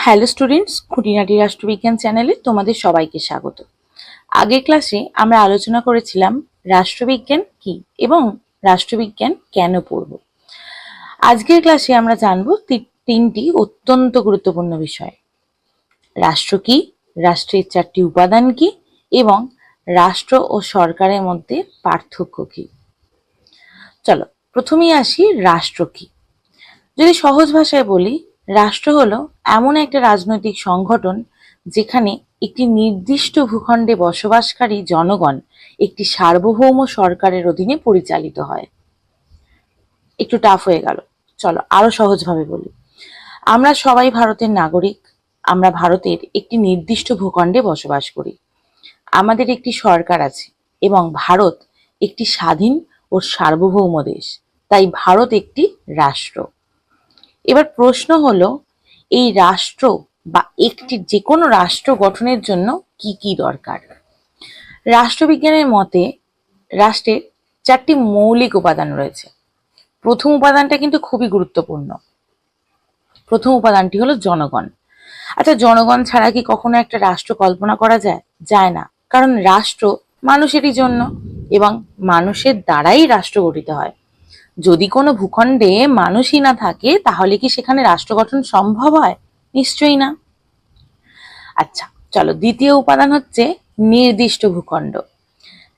Hello students, খুঁটিনাটি রাষ্ট্রবিজ্ঞান চ্যানেলে তোমাদের সবাইকে স্বাগত। আগের ক্লাসে আমরা আলোচনা করেছিলাম রাষ্ট্রবিজ্ঞান কি এবং রাষ্ট্রবিজ্ঞান কেন পড়ব। আজকের ক্লাসে আমরা জানব তিনটি অত্যন্ত গুরুত্বপূর্ণ বিষয়: রাষ্ট্র কি, রাষ্ট্রের চারটি উপাদান কি এবং রাষ্ট্র ও সরকারের মধ্যে পার্থক্য কি। চলো প্রথমেই আসি রাষ্ট্র কি। যদি সহজ ভাষায় বলি, রাষ্ট্র হলো এমন একটা রাজনৈতিক সংগঠন যেখানে একটি নির্দিষ্ট ভূখণ্ডে বসবাসকারী জনগণ একটি সার্বভৌম সরকারের অধীনে পরিচালিত হয়। একটু টাফ হয়ে গেল, চলো আরো সহজভাবে বলি। আমরা সবাই ভারতের নাগরিক। আমরা ভারতের একটি নির্দিষ্ট ভূখণ্ডে বসবাস করি। আমাদের একটি সরকার আছে এবং ভারত একটি স্বাধীন ও সার্বভৌম দেশ, তাই ভারত একটি রাষ্ট্র। এবার প্রশ্ন হলো, এই রাষ্ট্র বা একটি যে কোনো রাষ্ট্র গঠনের জন্য কি কি দরকার? রাষ্ট্রবিজ্ঞানের মতে রাষ্ট্রের চারটি মৌলিক উপাদান রয়েছে। প্রথম উপাদানটা কিন্তু খুবই গুরুত্বপূর্ণ। প্রথম উপাদানটি হলো জনগণ। আচ্ছা, জনগণ ছাড়া কি কখনো একটা রাষ্ট্র কল্পনা করা যায়? যায় না, কারণ রাষ্ট্র মানুষেরই জন্য এবং মানুষের দ্বারাই রাষ্ট্র গঠিত হয়। যদি কোনো ভূখণ্ডে মানুষই না থাকে, তাহলে কি সেখানে রাষ্ট্র গঠন সম্ভব হয়? নিশ্চয়ই না। আচ্ছা চলো, দ্বিতীয় উপাদান হচ্ছে নির্দিষ্ট ভূখণ্ড।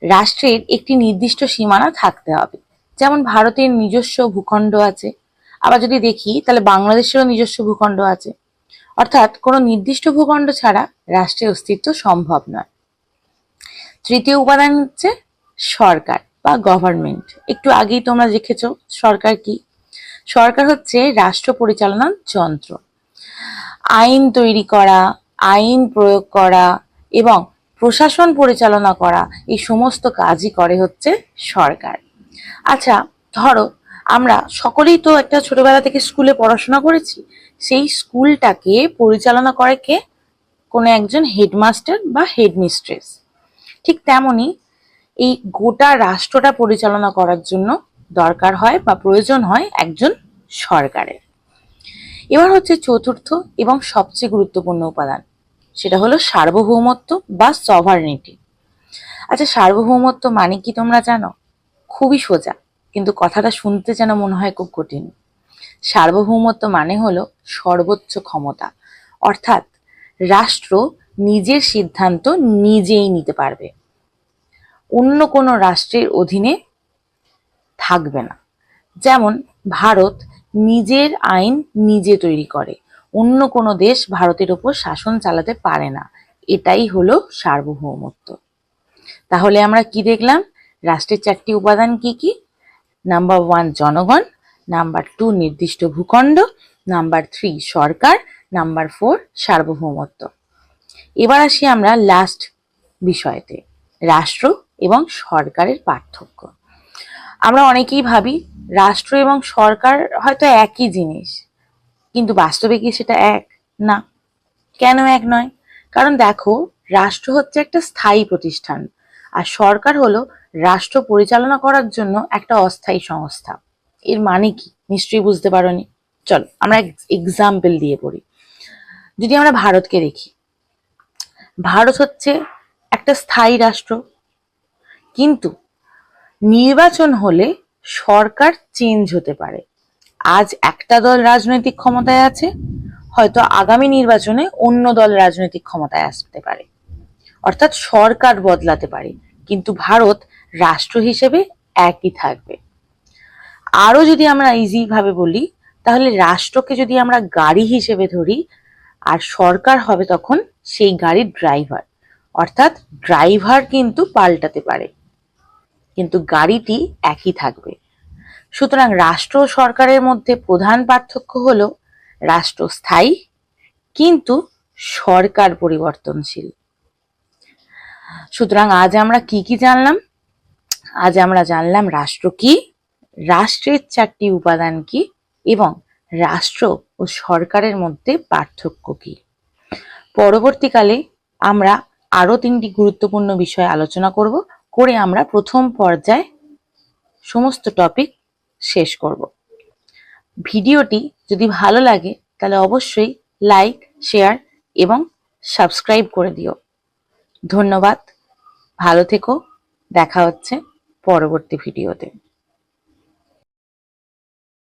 রাষ্ট্রের একটি নির্দিষ্ট সীমানা থাকতে হবে। যেমন ভারতের নিজস্ব ভূখণ্ড আছে, আবার যদি দেখি তাহলে বাংলাদেশেরও নিজস্ব ভূখণ্ড আছে। অর্থাৎ কোনো নির্দিষ্ট ভূখণ্ড ছাড়া রাষ্ট্রের অস্তিত্ব সম্ভব নয়। তৃতীয় উপাদান হচ্ছে সরকার বা গভর্নমেন্ট। একটু আগেই তোমরা দেখেছো সরকার কি। সরকার হচ্ছে রাষ্ট্র পরিচালনার যন্ত্র। আইন তৈরি করা, আইন প্রয়োগ করা এবং প্রশাসন পরিচালনা করা, এই সমস্ত কাজই করে হচ্ছে সরকার। আচ্ছা ধরো, আমরা সকলেই তো একটা ছোটবেলা থেকে স্কুলে পড়াশোনা করেছি। সেই স্কুলটাকে পরিচালনা করে কে? কোনো একজন হেডমাস্টার বা হেডমিস্ট্রেস। ঠিক তেমনি এই গোটা রাষ্ট্রটা পরিচালনা করার জন্য দরকার হয় বা প্রয়োজন হয় একজন সরকারের। এবার হচ্ছে চতুর্থ এবং সবচেয়ে গুরুত্বপূর্ণ উপাদান, সেটা হলো সার্বভৌমত্ব বা সভারনিটি। আচ্ছা, সার্বভৌমত্ব মানে কি তোমরা জানো? খুবই সোজা, কিন্তু কথাটা শুনতে যেন মনে হয় খুব কঠিন। সার্বভৌমত্ব মানে হলো সর্বোচ্চ ক্ষমতা, অর্থাৎ রাষ্ট্র নিজের সিদ্ধান্ত নিজেই নিতে পারবে, অন্য কোনো রাষ্ট্রের অধীনে থাকবে না। যেমন ভারত নিজের আইন নিজে তৈরি করে, অন্য কোনো দেশ ভারতের ওপর শাসন চালাতে পারে না। এটাই হলো সার্বভৌমত্ব। তাহলে আমরা কি দেখলাম? রাষ্ট্রের চারটি উপাদান কি কি? নাম্বার 1 জনগণ, নাম্বার 2 নির্দিষ্ট ভূখণ্ড, নাম্বার 3 সরকার, নাম্বার 4 সার্বভৌমত্ব। এবার আসি আমরা লাস্ট বিষয়তে, রাষ্ট্র এবং সরকারের পার্থক্য। আমরা অনেকেই ভাবি রাষ্ট্র এবং সরকার হয়তো একই জিনিস, কিন্তু বাস্তবে কি সেটা এক? না। কেন এক নয়? কারণ দেখো, রাষ্ট্র হচ্ছে একটা স্থায়ী প্রতিষ্ঠান আর সরকার হলো রাষ্ট্র পরিচালনা করার জন্য একটা অস্থায়ী সংস্থা। এর মানে কি নিশ্চয়ই বুঝতে পারোনি। চলো আমরা এক্সাম্পল দিয়ে পড়ি। যদি আমরা ভারতকে দেখি, ভারত হচ্ছে একটা স্থায়ী রাষ্ট্র, কিন্তু নির্বাচন হলে সরকার চেঞ্জ হতে পারে। আজ একটা দল রাজনৈতিক ক্ষমতায় আছে, হয়তো আগামী নির্বাচনে অন্য দল রাজনৈতিক ক্ষমতায় আসতে পারে। অর্থাৎ সরকার বদলাতে পারে, কিন্তু ভারত রাষ্ট্র হিসেবে একই থাকবে। আরো যদি আমরা ইজি ভাবে বলি, তাহলে রাষ্ট্রকে যদি আমরা গাড়ি হিসেবে ধরি, আর সরকার হবে তখন সেই গাড়ির ড্রাইভার। অর্থাৎ ড্রাইভার কিন্তু পাল্টাতে পারে, কিন্তু গাড়িটি একই থাকবে। সুতরাং রাষ্ট্র ও সরকারের মধ্যে প্রধান পার্থক্য হলো রাষ্ট্র স্থায়ী, কিন্তু সরকার পরিবর্তনশীল। সুতরাং আজ আমরা কি কি জানলাম? আজ আমরা জানলাম রাষ্ট্র কি, রাষ্ট্রের চারটি উপাদান কি এবং রাষ্ট্র ও সরকারের মধ্যে পার্থক্য কি। পরবর্তীকালে আমরা আরো 3টি গুরুত্বপূর্ণ বিষয় আলোচনা করে আমরা প্রথম পর্যায়ে সমস্ত টপিক শেষ করব। ভিডিওটি যদি ভালো লাগে তাহলে অবশ্যই লাইক, শেয়ার এবং সাবস্ক্রাইব করে দিও। ধন্যবাদ, ভালো থেকো, দেখা হচ্ছে পরবর্তী ভিডিওতে।